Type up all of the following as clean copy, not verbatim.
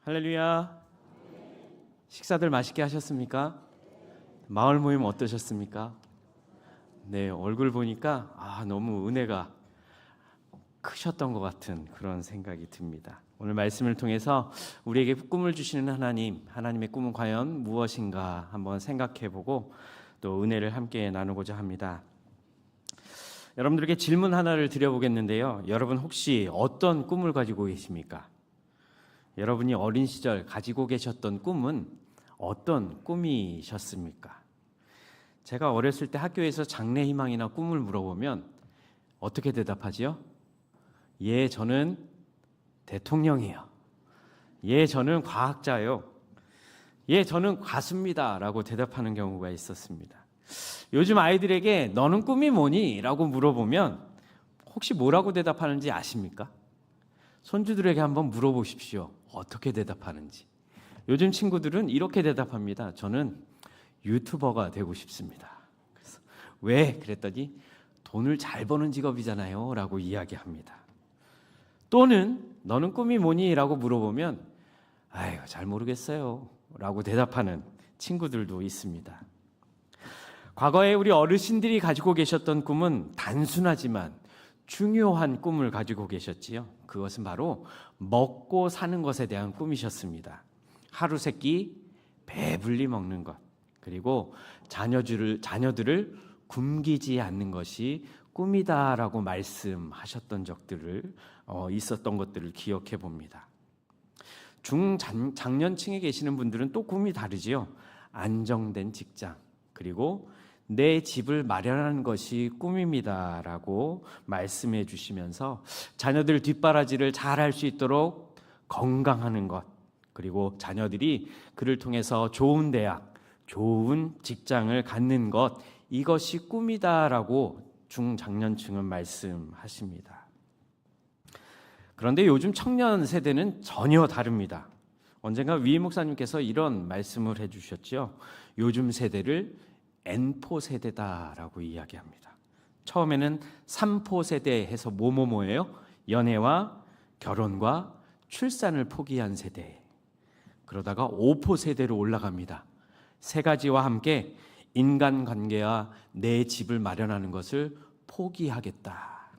할렐루야. 식사들 맛있게 하셨습니까? 마을 모임 어떠셨습니까? 네, 얼굴 보니까 너무 은혜가 크셨던 것 같은 그런 생각이 듭니다. 오늘 말씀을 통해서 우리에게 꿈을 주시는 하나님의 꿈은 과연 무엇인가 한번 생각해보고 또 은혜를 함께 나누고자 합니다. 여러분들에게 질문 하나를 드려보겠는데요. 여러분 혹시 어떤 꿈을 가지고 계십니까? 여러분이 어린 시절 가지고 계셨던 꿈은 어떤 꿈이셨습니까? 제가 어렸을 때 학교에서 장래 희망이나 꿈을 물어보면 어떻게 대답하지요? 예, 저는 대통령이에요. 예, 저는 과학자요. 예, 저는 가수입니다. 라고 대답하는 경우가 있었습니다. 요즘 아이들에게 너는 꿈이 뭐니? 라고 물어보면 혹시 뭐라고 대답하는지 아십니까? 손주들에게 한번 물어보십시오. 어떻게 대답하는지. 요즘 친구들은 이렇게 대답합니다. 저는 유튜버가 되고 싶습니다. 그래서 왜? 그랬더니 돈을 잘 버는 직업이잖아요. 라고 이야기합니다. 또는 너는 꿈이 뭐니? 라고 물어보면 아유, 잘 모르겠어요. 라고 대답하는 친구들도 있습니다. 과거에 우리 어르신들이 가지고 계셨던 꿈은 단순하지만 중요한 꿈을 가지고 계셨지요. 그것은 바로 먹고 사는 것에 대한 꿈이셨습니다. 하루 세끼 배불리 먹는 것, 그리고 자녀들을 굶기지 않는 것이 꿈이다라고 말씀하셨던 적들을 있었던 것들을 기억해 봅니다. 중장년층에 계시는 분들은 또 꿈이 다르지요. 안정된 직장, 그리고 내 집을 마련하는 것이 꿈입니다라고 말씀해 주시면서 자녀들 뒷바라지를 잘 할 수 있도록 건강하는 것, 그리고 자녀들이 그를 통해서 좋은 대학, 좋은 직장을 갖는 것, 이것이 꿈이다라고 중장년층은 말씀하십니다. 그런데 요즘 청년 세대는 전혀 다릅니다. 언젠가 위임 목사님께서 이런 말씀을 해주셨죠. 요즘 세대를 N포 세대다라고 이야기합니다. 처음에는 3포 세대 해서 뭐예요? 연애와 결혼과 출산을 포기한 세대. 그러다가 5포 세대로 올라갑니다. 세 가지와 함께 인간관계와 내 집을 마련하는 것을 포기하겠다.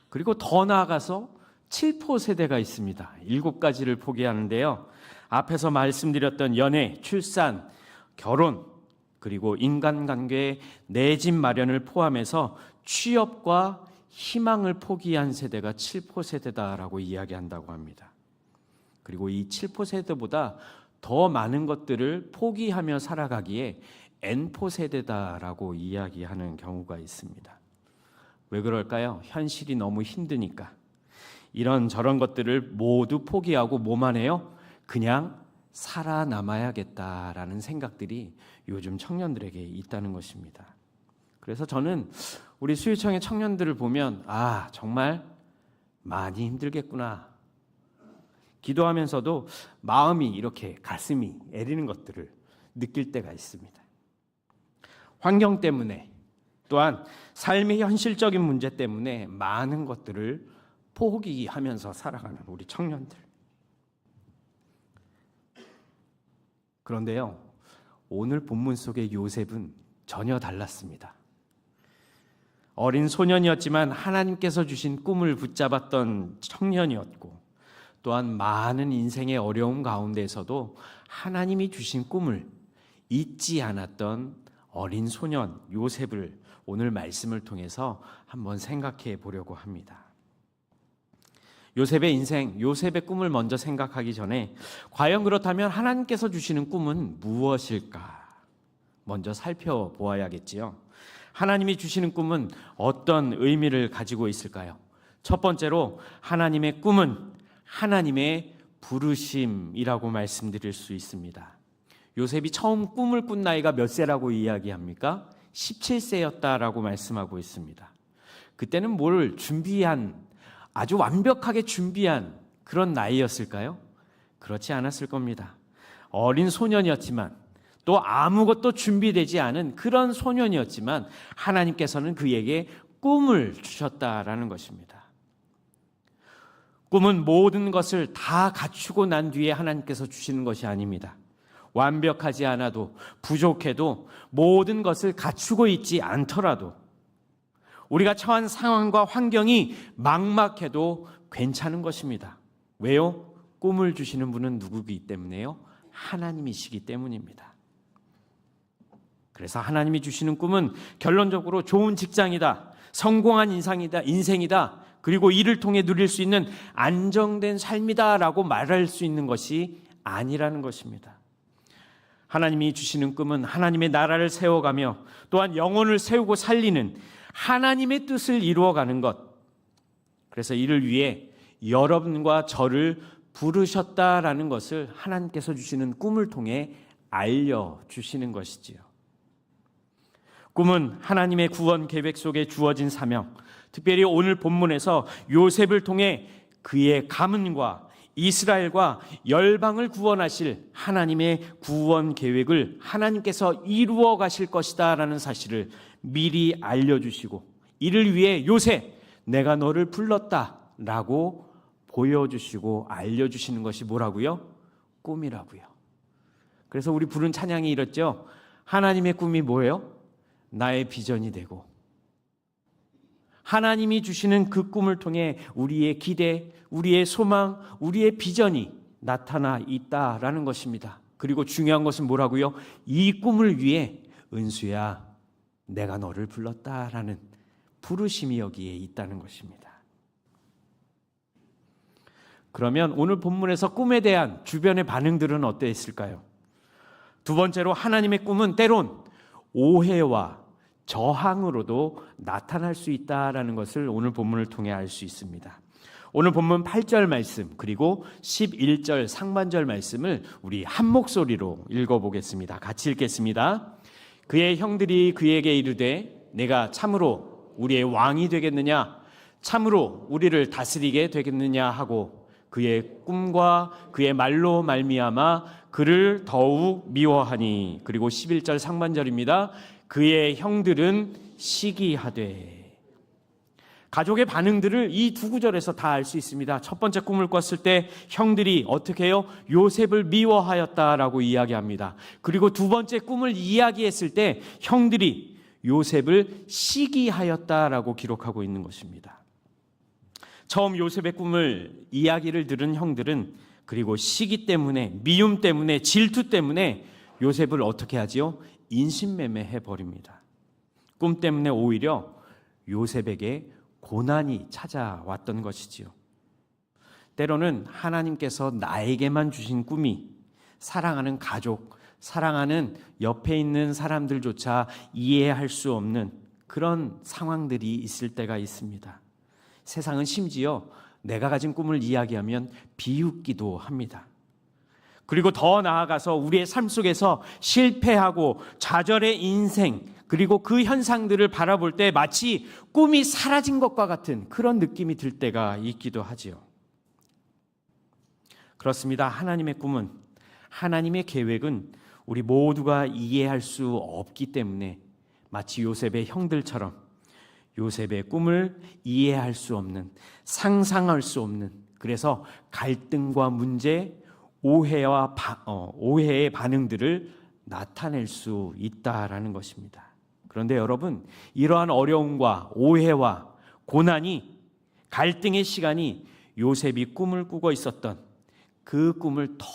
그리고 더 나아가서 7포 세대가 있습니다. 7가지를 포기하는데요. 앞에서 말씀드렸던 연애, 출산, 결혼, 그리고 인간관계의 내 집 마련을 포함해서 취업과 희망을 포기한 세대가 7포 세대다라고 이야기한다고 합니다. 그리고 이 7포 세대보다 더 많은 것들을 포기하며 살아가기에 N포 세대다라고 이야기하는 경우가 있습니다. 왜 그럴까요? 현실이 너무 힘드니까. 이런저런 것들을 모두 포기하고 뭐만 해요? 그냥 살아남아야겠다라는 생각들이 요즘 청년들에게 있다는 것입니다. 그래서 저는 우리 수유청의 청년들을 보면 정말 많이 힘들겠구나. 기도하면서도 마음이 이렇게 가슴이 애리는 것들을 느낄 때가 있습니다. 환경 때문에 또한 삶의 현실적인 문제 때문에 많은 것들을 포기하면서 살아가는 우리 청년들. 그런데요, 오늘 본문 속의 요셉은 전혀 달랐습니다. 어린 소년이었지만 하나님께서 주신 꿈을 붙잡았던 청년이었고, 또한 많은 인생의 어려움 가운데서도 하나님이 주신 꿈을 잊지 않았던 어린 소년 요셉을 오늘 말씀을 통해서 한번 생각해 보려고 합니다. 요셉의 인생, 요셉의 꿈을 먼저 생각하기 전에 과연 그렇다면 하나님께서 주시는 꿈은 무엇일까? 먼저 살펴보아야겠지요. 하나님이 주시는 꿈은 어떤 의미를 가지고 있을까요? 첫 번째로 하나님의 꿈은 하나님의 부르심이라고 말씀드릴 수 있습니다. 요셉이 처음 꿈을 꾼 나이가 몇 세라고 이야기합니까? 17세였다라고 말씀하고 있습니다. 그때는 뭘 아주 완벽하게 준비한 그런 나이였을까요? 그렇지 않았을 겁니다. 어린 소년이었지만 또 아무것도 준비되지 않은 그런 소년이었지만 하나님께서는 그에게 꿈을 주셨다라는 것입니다. 꿈은 모든 것을 다 갖추고 난 뒤에 하나님께서 주시는 것이 아닙니다. 완벽하지 않아도, 부족해도, 모든 것을 갖추고 있지 않더라도, 우리가 처한 상황과 환경이 막막해도 괜찮은 것입니다. 왜요? 꿈을 주시는 분은 누구이기 때문에요? 하나님이시기 때문입니다. 그래서 하나님이 주시는 꿈은 결론적으로 좋은 직장이다, 성공한 인생이다, 그리고 이를 통해 누릴 수 있는 안정된 삶이다라고 말할 수 있는 것이 아니라는 것입니다. 하나님이 주시는 꿈은 하나님의 나라를 세워가며 또한 영혼을 세우고 살리는 하나님의 뜻을 이루어가는 것. 그래서 이를 위해 여러분과 저를 부르셨다라는 것을 하나님께서 주시는 꿈을 통해 알려주시는 것이지요. 꿈은 하나님의 구원 계획 속에 주어진 사명, 특별히 오늘 본문에서 요셉을 통해 그의 가문과 이스라엘과 열방을 구원하실 하나님의 구원 계획을 하나님께서 이루어 가실 것이다 라는 사실을 미리 알려주시고, 이를 위해 요셉, 내가 너를 불렀다 라고 보여주시고 알려주시는 것이 뭐라고요? 꿈이라고요. 그래서 우리 부른 찬양이 이렇죠. 하나님의 꿈이 뭐예요? 나의 비전이 되고, 하나님이 주시는 그 꿈을 통해 우리의 기대, 우리의 소망, 우리의 비전이 나타나 있다라는 것입니다. 그리고 중요한 것은 뭐라고요? 이 꿈을 위해 은수야, 내가 너를 불렀다라는 부르심이 여기에 있다는 것입니다. 그러면 오늘 본문에서 꿈에 대한 주변의 반응들은 어땠을까요? 두 번째로, 하나님의 꿈은 때론 오해와 저항으로도 나타날 수 있다라는 것을 오늘 본문을 통해 알 수 있습니다. 오늘 본문 8절 말씀 그리고 11절 상반절 말씀을 우리 한 목소리로 읽어보겠습니다. 같이 읽겠습니다. 그의 형들이 그에게 이르되 내가 참으로 우리의 왕이 되겠느냐, 참으로 우리를 다스리게 되겠느냐 하고 그의 꿈과 그의 말로 말미암아 그를 더욱 미워하니. 그리고 11절 상반절입니다. 그의 형들은 시기하되. 가족의 반응들을 이 두 구절에서 다 알 수 있습니다. 첫 번째 꿈을 꿨을 때 형들이 어떻게 해요? 요셉을 미워하였다라고 이야기합니다. 그리고 두 번째 꿈을 이야기했을 때 형들이 요셉을 시기하였다라고 기록하고 있는 것입니다. 처음 요셉의 꿈을 이야기를 들은 형들은 그리고 시기 때문에, 미움 때문에, 질투 때문에 요셉을 어떻게 하지요? 인신매매해 버립니다. 꿈 때문에 오히려 요셉에게 고난이 찾아왔던 것이지요. 때로는 하나님께서 나에게만 주신 꿈이 사랑하는 가족, 사랑하는 옆에 있는 사람들조차 이해할 수 없는 그런 상황들이 있을 때가 있습니다. 세상은 심지어 내가 가진 꿈을 이야기하면 비웃기도 합니다. 그리고 더 나아가서 우리의 삶 속에서 실패하고 좌절의 인생, 그리고 그 현상들을 바라볼 때 마치 꿈이 사라진 것과 같은 그런 느낌이 들 때가 있기도 하지요. 그렇습니다. 하나님의 꿈은, 하나님의 계획은 우리 모두가 이해할 수 없기 때문에 마치 요셉의 형들처럼 요셉의 꿈을 이해할 수 없는, 상상할 수 없는, 그래서 갈등과 문제, 오해의 반응들을 나타낼 수 있다라는 것입니다. 그런데 여러분, 이러한 어려움과 오해와 고난이, 갈등의 시간이 요셉이 꿈을 꾸고 있었던 그 꿈을 더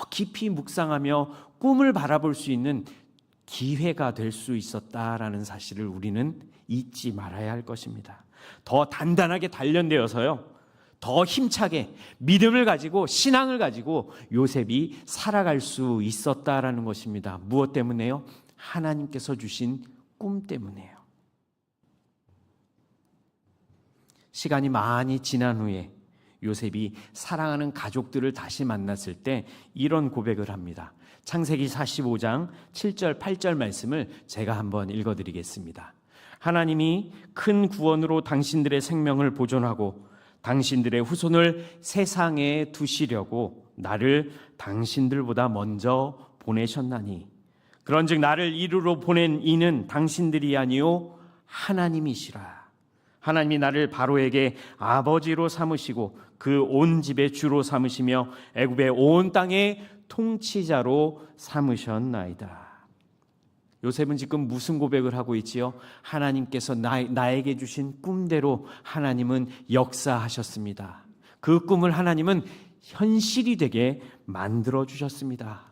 깊이 묵상하며 꿈을 바라볼 수 있는 기회가 될 수 있었다라는 사실을 우리는 잊지 말아야 할 것입니다. 더 단단하게 단련되어서요, 더 힘차게 믿음을 가지고, 신앙을 가지고 요셉이 살아갈 수 있었다라는 것입니다. 무엇 때문에요? 하나님께서 주신 꿈 때문에요. 시간이 많이 지난 후에 요셉이 사랑하는 가족들을 다시 만났을 때 이런 고백을 합니다. 창세기 45장 7절 8절 말씀을 제가 한번 읽어드리겠습니다. 하나님이 큰 구원으로 당신들의 생명을 보존하고 당신들의 후손을 세상에 두시려고 나를 당신들보다 먼저 보내셨나니, 그런즉 나를 이르러 보낸 이는 당신들이 아니요 하나님이시라. 하나님이 나를 바로에게 아버지로 삼으시고 그 온 집의 주로 삼으시며 애굽의 온 땅의 통치자로 삼으셨나이다. 요셉은 지금 무슨 고백을 하고 있지요? 하나님께서 나에게 주신 꿈대로 하나님은 역사하셨습니다. 그 꿈을 하나님은 현실이 되게 만들어 주셨습니다.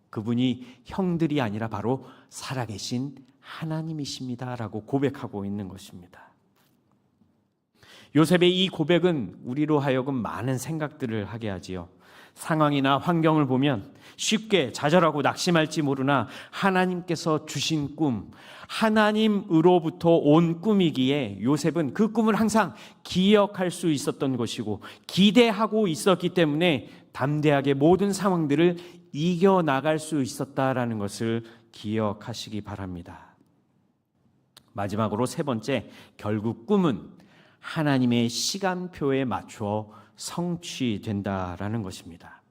그분이 형들이 아니라 바로 살아계신 하나님이십니다라고 고백하고 있는 것입니다. 요셉의 이 고백은 우리로 하여금 많은 생각들을 하게 하지요. 상황이나 환경을 보면 쉽게 좌절하고 낙심할지 모르나 하나님께서 주신 꿈, 하나님으로부터 온 꿈이기에 요셉은 그 꿈을 항상 기억할 수 있었던 것이고 기대하고 있었기 때문에 담대하게 모든 상황들을 이겨나갈 수 있었다라는 것을 기억하시기 바랍니다. 마지막으로 세 번째, 결국 꿈은 하나님의 시간표에 맞춰 성취된다라는 것입니다.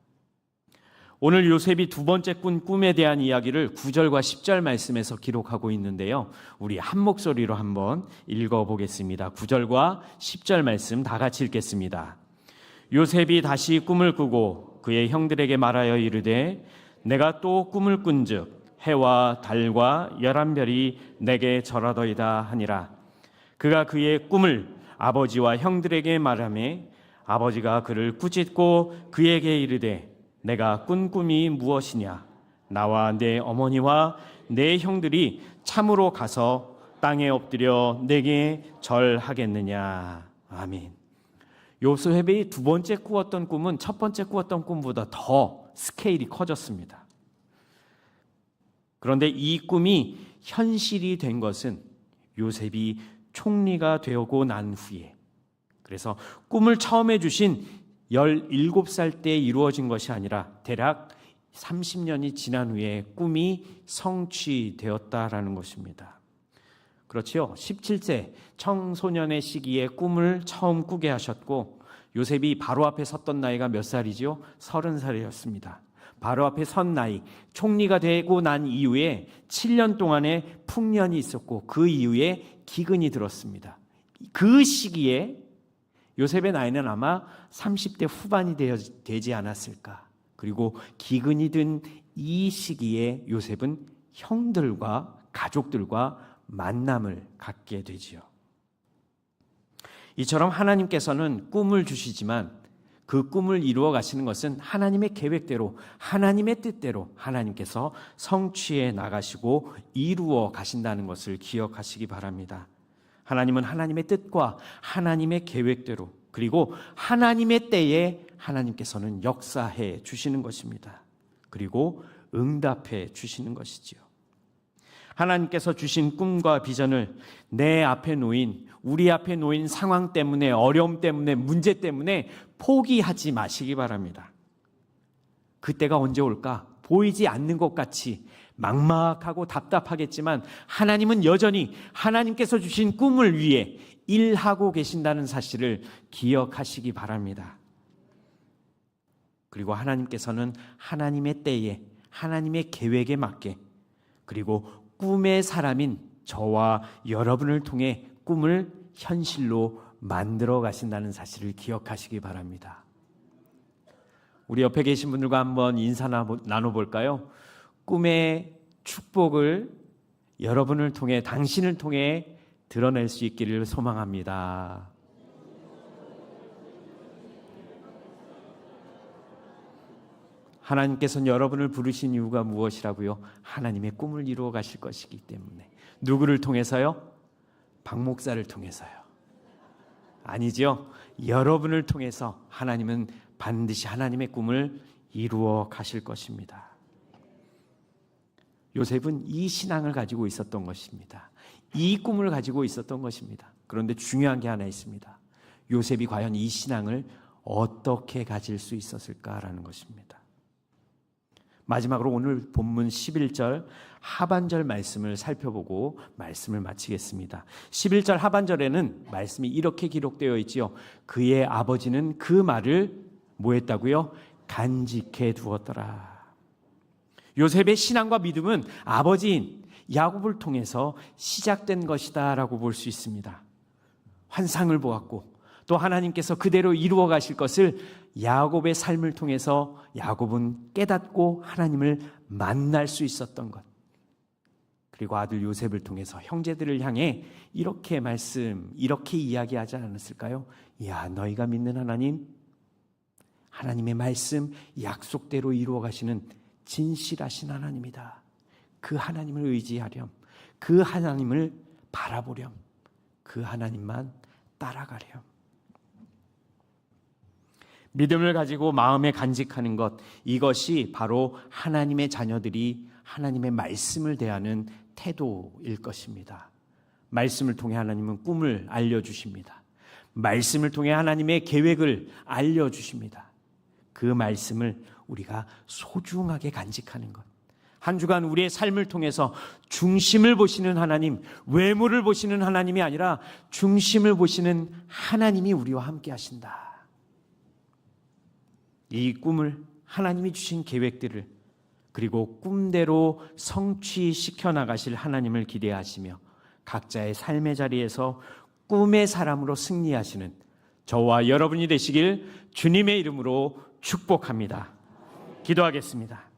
오늘 요셉이 두 번째 꾼 꿈에 대한 이야기를 9절과 10절 말씀에서 기록하고 있는데요. 우리 한 목소리로 한번 읽어보겠습니다. 9절과 10절 말씀 다 같이 읽겠습니다. 요셉이 다시 꿈을 꾸고 그의 형들에게 말하여 이르되 내가 또 꿈을 꾼즉 해와 달과 11별이 내게 절하더이다 하니라. 그가 그의 꿈을 아버지와 형들에게 말하매 아버지가 그를 꾸짖고 그에게 이르되 내가 꾼 꿈이 무엇이냐? 나와 내 어머니와 내 형들이 참으로 가서 땅에 엎드려 내게 절하겠느냐? 아멘. 요셉이 두 번째 꾸었던 꿈은 첫 번째 꾸었던 꿈보다 더 스케일이 커졌습니다. 그런데 이 꿈이 현실이 된 것은 요셉이 총리가 되고 난 후에, 그래서 꿈을 처음 해주신 17살 때 이루어진 것이 아니라 대략 30년이 지난 후에 꿈이 성취되었다라는 것입니다. 그렇지요. 17세 청소년의 시기에 꿈을 처음 꾸게 하셨고 요셉이 바로 앞에 섰던 나이가 몇 살이지요? 30살이었습니다. 바로 앞에 선 나이, 총리가 되고 난 이후에 7년 동안의 풍년이 있었고 그 이후에 기근이 들었습니다. 그 시기에 요셉의 나이는 아마 30대 후반이 되지 않았을까. 그리고 기근이 든 이 시기에 요셉은 형들과 가족들과 만남을 갖게 되지요. 이처럼 하나님께서는 꿈을 주시지만 그 꿈을 이루어 가시는 것은 하나님의 계획대로, 하나님의 뜻대로 하나님께서 성취해 나가시고 이루어 가신다는 것을 기억하시기 바랍니다. 하나님은 하나님의 뜻과 하나님의 계획대로 그리고 하나님의 때에 하나님께서는 역사해 주시는 것입니다. 그리고 응답해 주시는 것이지요. 하나님께서 주신 꿈과 비전을 내 앞에 놓인, 우리 앞에 놓인 상황 때문에, 어려움 때문에, 문제 때문에 포기하지 마시기 바랍니다. 그때가 언제 올까? 보이지 않는 것 같이 막막하고 답답하겠지만 하나님은 여전히 하나님께서 주신 꿈을 위해 일하고 계신다는 사실을 기억하시기 바랍니다. 그리고 하나님께서는 하나님의 때에, 하나님의 계획에 맞게, 그리고 꿈의 사람인 저와 여러분을 통해 꿈을 현실로 만들어 가신다는 사실을 기억하시기 바랍니다. 우리 옆에 계신 분들과 한번 인사 나눠볼까요? 꿈의 축복을 여러분을 통해, 당신을 통해 드러낼 수 있기를 소망합니다. 하나님께서는 여러분을 부르신 이유가 무엇이라고요? 하나님의 꿈을 이루어 가실 것이기 때문에. 누구를 통해서요? 박 목사를 통해서요. 아니죠. 여러분을 통해서 하나님은 반드시 하나님의 꿈을 이루어 가실 것입니다. 요셉은 이 신앙을 가지고 있었던 것입니다. 이 꿈을 가지고 있었던 것입니다. 그런데 중요한 게 하나 있습니다. 요셉이 과연 이 신앙을 어떻게 가질 수 있었을까라는 것입니다. 마지막으로 오늘 본문 11절 하반절 말씀을 살펴보고 말씀을 마치겠습니다. 11절 하반절에는 말씀이 이렇게 기록되어 있지요. 그의 아버지는 그 말을 뭐 했다고요? 간직해 두었더라. 요셉의 신앙과 믿음은 아버지인 야곱을 통해서 시작된 것이다 라고 볼 수 있습니다. 환상을 보았고 또 하나님께서 그대로 이루어 가실 것을 야곱의 삶을 통해서 야곱은 깨닫고 하나님을 만날 수 있었던 것, 그리고 아들 요셉을 통해서 형제들을 향해 이렇게 이렇게 이야기하지 않았을까요? 야, 너희가 믿는 하나님, 하나님의 말씀 약속대로 이루어 가시는 진실하신 하나님이다. 그 하나님을 의지하렴. 그 하나님을 바라보렴. 그 하나님만 따라가렴. 믿음을 가지고 마음에 간직하는 것, 이것이 바로 하나님의 자녀들이 하나님의 말씀을 대하는 태도일 것입니다. 말씀을 통해 하나님은 꿈을 알려주십니다. 말씀을 통해 하나님의 계획을 알려주십니다. 그 말씀을 우리가 소중하게 간직하는 것, 한 주간 우리의 삶을 통해서 중심을 보시는 하나님, 외모를 보시는 하나님이 아니라 중심을 보시는 하나님이 우리와 함께 하신다. 이 꿈을, 하나님이 주신 계획들을, 그리고 꿈대로 성취시켜 나가실 하나님을 기대하시며 각자의 삶의 자리에서 꿈의 사람으로 승리하시는 저와 여러분이 되시길 주님의 이름으로 축복합니다. 기도하겠습니다.